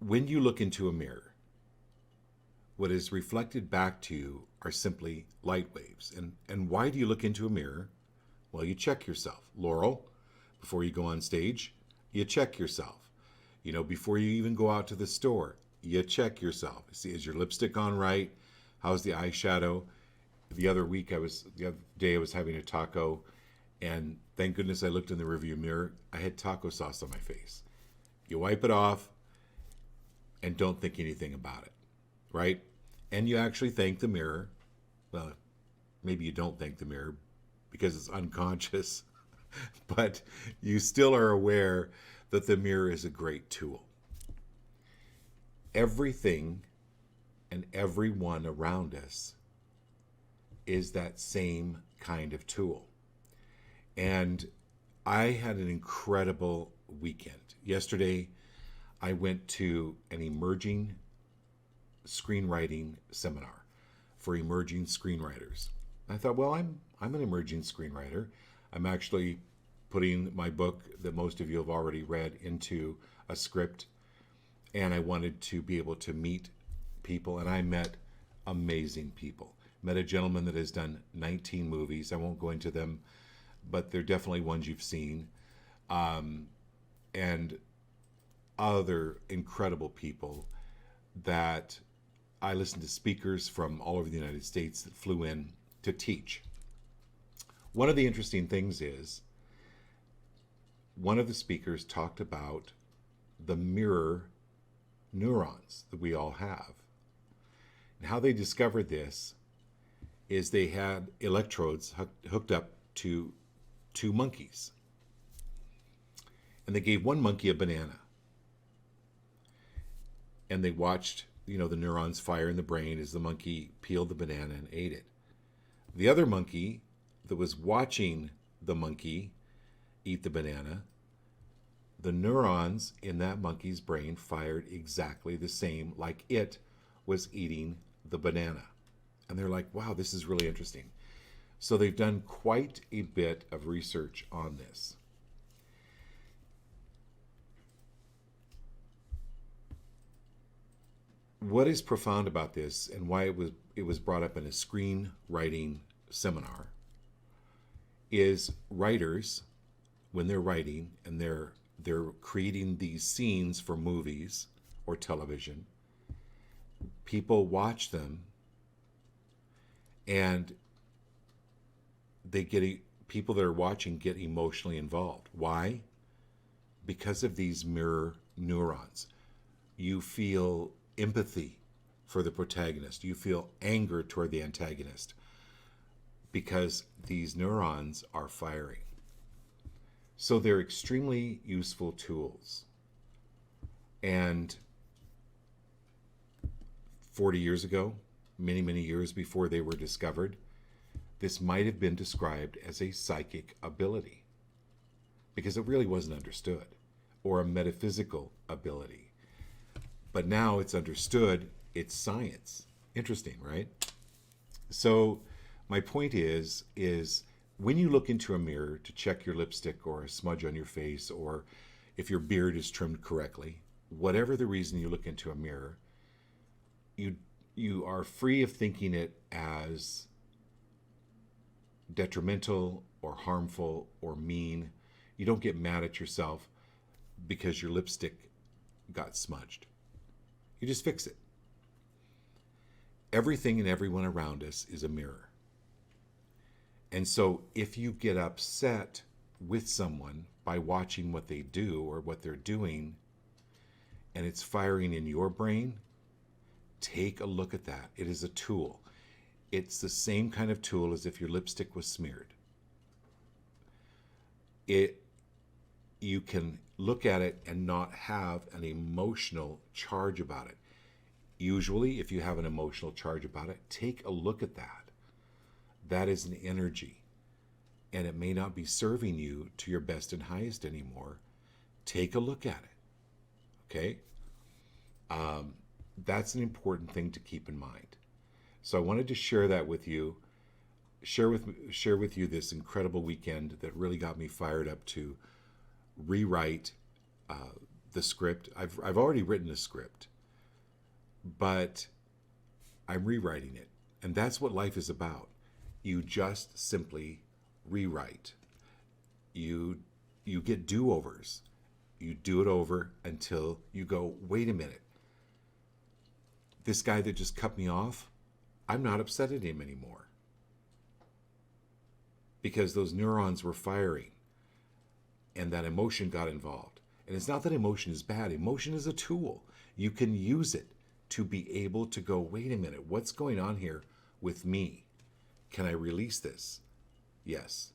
When you look into a mirror, what is reflected back to you are simply light waves. And why do you look into a mirror? Well, you check yourself. Laurel, before you go on stage, you check yourself. Before you even go out to the store, you check yourself. See, is your lipstick on right? How's the eyeshadow? The other day I was having a taco, and thank goodness I looked in the rearview mirror. I had taco sauce on my face. You wipe it off and don't think anything about it, right? And you actually thank the mirror. Well, maybe you don't thank the mirror because it's unconscious, but you still are aware that the mirror is a great tool. Everything and everyone around us is that same kind of tool. And I had an incredible weekend. Yesterday, I went to an emerging screenwriting seminar for emerging screenwriters. I thought, well, I'm an emerging screenwriter. I'm actually putting my book that most of you have already read into a script, and I wanted to be able to meet people, and I met amazing people. Met a gentleman that has done 19 movies. I won't go into them, but they're definitely ones you've seen. And other incredible people that I listened to, speakers from all over the United States that flew in to teach. One of the interesting things is one of the speakers talked about the mirror neurons that we all have. And how they discovered this is they had electrodes hooked up to two monkeys. And they gave one monkey a banana. And they watched, the neurons fire in the brain as the monkey peeled the banana and ate it. The other monkey that was watching the monkey eat the banana, the neurons in that monkey's brain fired exactly the same, like it was eating the banana. And they're like, wow, this is really interesting. So they've done quite a bit of research on this. What is profound about this, and why it was brought up in a screenwriting seminar, is writers, when they're writing and they're creating these scenes for movies or television, people watch them and people that are watching get emotionally involved. Why? Because of these mirror neurons. You feel empathy for the protagonist. You feel anger toward the antagonist because these neurons are firing. So they're extremely useful tools. And 40 years ago, many, many years before they were discovered, this might have been described as a psychic ability because it really wasn't understood, or a metaphysical ability. But now it's understood, it's science. Interesting, right? So my point is when you look into a mirror to check your lipstick or a smudge on your face, or if your beard is trimmed correctly, whatever the reason you look into a mirror, you are free of thinking it as detrimental or harmful or mean. You don't get mad at yourself because your lipstick got smudged. You just fix it. Everything and everyone around us is a mirror. And so if you get upset with someone by watching what they do or what they're doing, and it's firing in your brain, take a look at that. It is a tool. It's the same kind of tool as if your lipstick was smeared. You can look at it and not have an emotional charge about it. Usually, if you have an emotional charge about it, take a look at that. That is an energy, and it may not be serving you to your best and highest anymore. Take a look at it, okay? That's an important thing to keep in mind. So I wanted to share that with you, share with you this incredible weekend that really got me fired up to rewrite the script. I've already written a script, but I'm rewriting it. And that's what life is about. You just simply rewrite. You get do-overs. You do it over until you go, wait a minute. This guy that just cut me off, I'm not upset at him anymore. Because those neurons were firing and that emotion got involved. And it's not that emotion is bad. Emotion is a tool. You can use it to be able to go, wait a minute, what's going on here with me? Can I release this? Yes.